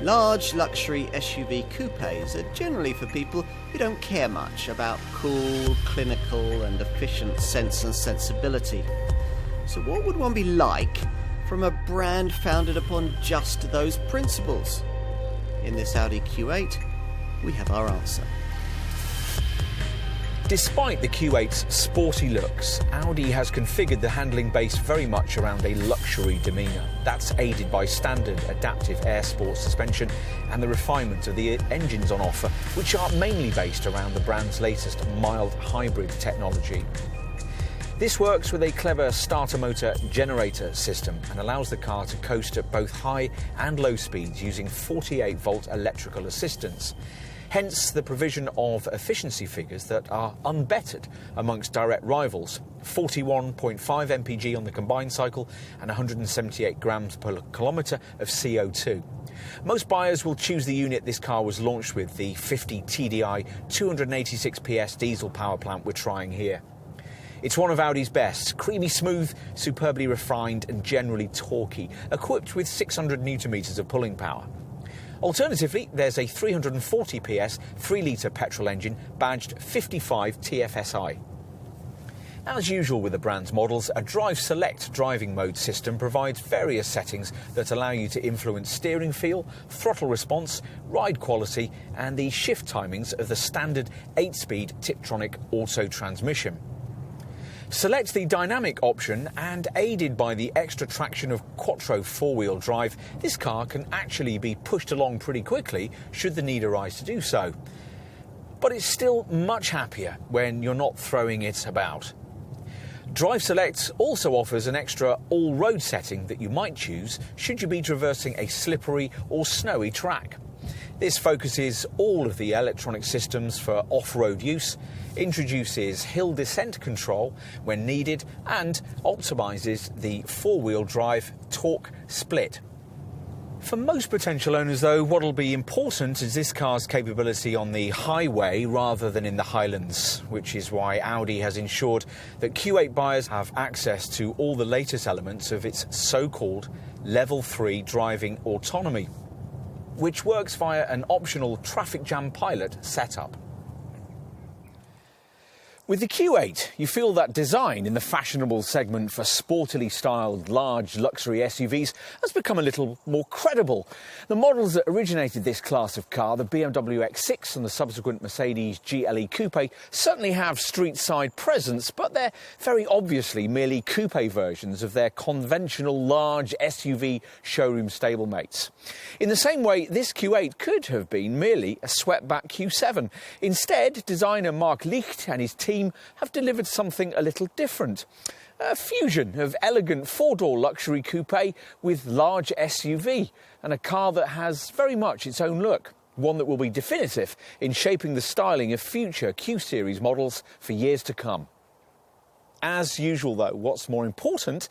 Large luxury SUV coupes are generally for people who don't care much about cool, clinical and efficient sense and sensibility. So what would one be like from a brand founded upon just those principles? In this Audi Q8, we have our answer. Despite the Q8's sporty looks, Audi has configured the handling base very much around a luxury demeanour. That's aided by standard adaptive air sport suspension and the refinement of the engines on offer, which are mainly based around the brand's latest mild hybrid technology. This works with a clever starter motor generator system and allows the car to coast at both high and low speeds using 48-volt electrical assistance. Hence the provision of efficiency figures that are unbettered amongst direct rivals, 41.5 mpg on the combined cycle and 178 grams per kilometre of CO2. Most buyers will choose the unit this car was launched with, the 50 TDI 286 PS diesel power plant we're trying here. It's one of Audi's best, creamy smooth, superbly refined and generally torquey, equipped with 600 Nm of pulling power. Alternatively, there's a 340 PS 3-litre petrol engine badged 55 TFSI. As usual with the brand's models, a Drive Select driving mode system provides various settings that allow you to influence steering feel, throttle response, ride quality and the shift timings of the standard 8-speed Tiptronic auto transmission. Select the dynamic option and aided by the extra traction of Quattro 4-wheel drive, this car can actually be pushed along pretty quickly should the need arise to do so. But it's still much happier when you're not throwing it about. Drive Select also offers an extra all-road setting that you might choose should you be traversing a slippery or snowy track. This focuses all of the electronic systems for off-road use, introduces hill descent control when needed and optimises the 4-wheel drive torque split. For most potential owners though, what will be important is this car's capability on the highway rather than in the Highlands, which is why Audi has ensured that Q8 buyers have access to all the latest elements of its so-called Level 3 driving autonomy, which works via an optional traffic jam pilot setup. With the Q8, you feel that design in the fashionable segment for sportily styled large luxury SUVs has become a little more credible. The models that originated this class of car, the BMW X6 and the subsequent Mercedes GLE Coupe, certainly have street-side presence, but they're very obviously merely coupe versions of their conventional large SUV showroom stablemates. In the same way, this Q8 could have been merely a swept-back Q7. Instead, designer Mark Licht and his team have delivered something a little different. A fusion of elegant four-door luxury coupe with large SUV, and a car that has very much its own look. One that will be definitive in shaping the styling of future Q-Series models for years to come. As usual though, what's more important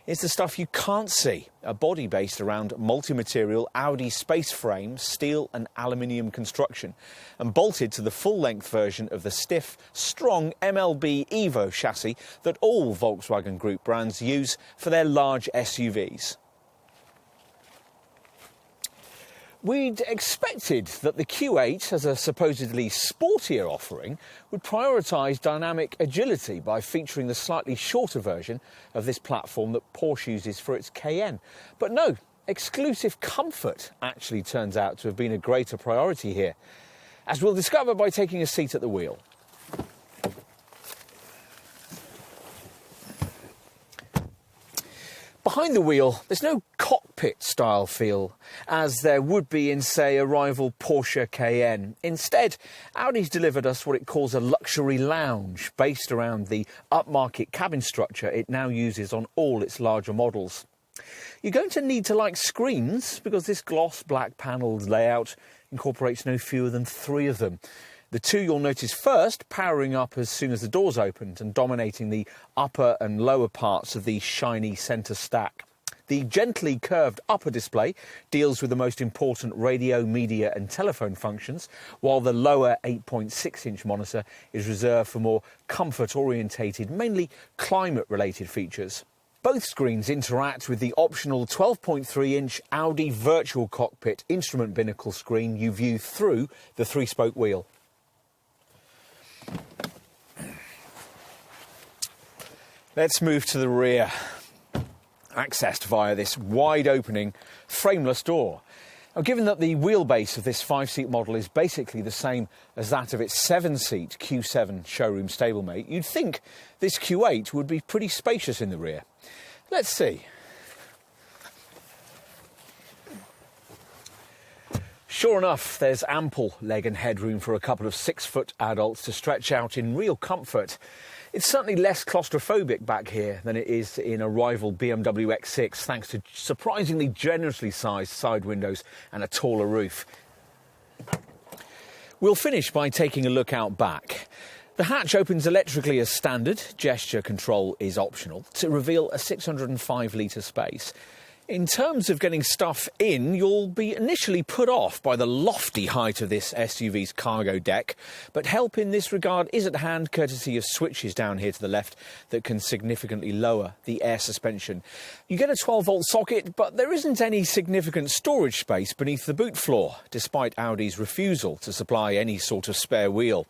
is the stuff you can't see, a body based around multi-material Audi space frame, steel and aluminium construction, and bolted to the full-length version of the stiff, strong MLB Evo chassis that all Volkswagen Group brands use for their large SUVs. We'd expected that the Q8, as a supposedly sportier offering, would prioritise dynamic agility by featuring the slightly shorter version of this platform that Porsche uses for its Cayenne. But no, exclusive comfort actually turns out to have been a greater priority here, as we'll discover by taking a seat at the wheel. Behind the wheel, there's no cockpit-style feel, as there would be in, say, a rival Porsche Cayenne. Instead, Audi's delivered us what it calls a luxury lounge, based around the upmarket cabin structure it now uses on all its larger models. You're going to need to like screens, because this gloss black panelled layout incorporates no fewer than 3 of them. The 2 you'll notice first powering up as soon as the doors opened and dominating the upper and lower parts of the shiny centre stack. The gently curved upper display deals with the most important radio, media and telephone functions, while the lower 8.6-inch monitor is reserved for more comfort-orientated, mainly climate-related features. Both screens interact with the optional 12.3-inch Audi Virtual Cockpit instrument binnacle screen you view through the three-spoke wheel. Let's move to the rear, accessed via this wide-opening, frameless door. Now, given that the wheelbase of this 5-seat model is basically the same as that of its 7-seat Q7 showroom stablemate, you'd think this Q8 would be pretty spacious in the rear. Let's see. Sure enough, there's ample leg and headroom for a couple of 6-foot adults to stretch out in real comfort. It's certainly less claustrophobic back here than it is in a rival BMW X6, thanks to surprisingly generously sized side windows and a taller roof. We'll finish by taking a look out back. The hatch opens electrically as standard, gesture control is optional, to reveal a 605-litre space. In terms of getting stuff in, you'll be initially put off by the lofty height of this SUV's cargo deck, but help in this regard is at hand courtesy of switches down here to the left that can significantly lower the air suspension. You get a 12-volt socket, but there isn't any significant storage space beneath the boot floor, despite Audi's refusal to supply any sort of spare wheel.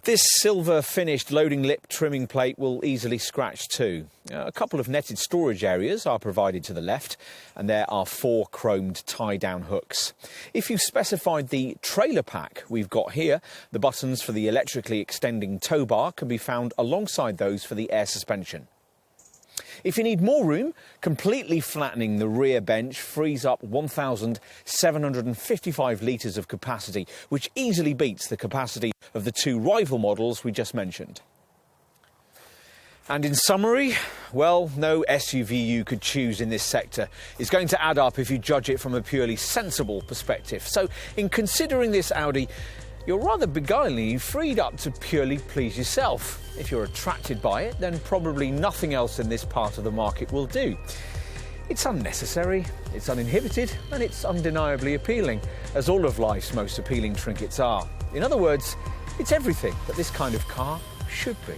This silver-finished loading lip trimming plate will easily scratch too. A couple of netted storage areas are provided to the left, and there are 4 chromed tie-down hooks. If you've specified the trailer pack we've got here, the buttons for the electrically extending tow bar can be found alongside those for the air suspension. If you need more room, completely flattening the rear bench frees up 1,755 litres of capacity, which easily beats the capacity of the 2 rival models we just mentioned. And in summary, well, no SUV you could choose in this sector is going to add up if you judge it from a purely sensible perspective. So, in considering this Audi, you're rather beguilingly freed up to purely please yourself. If you're attracted by it, then probably nothing else in this part of the market will do. It's unnecessary, it's uninhibited, and it's undeniably appealing, as all of life's most appealing trinkets are. In other words, it's everything that this kind of car should be.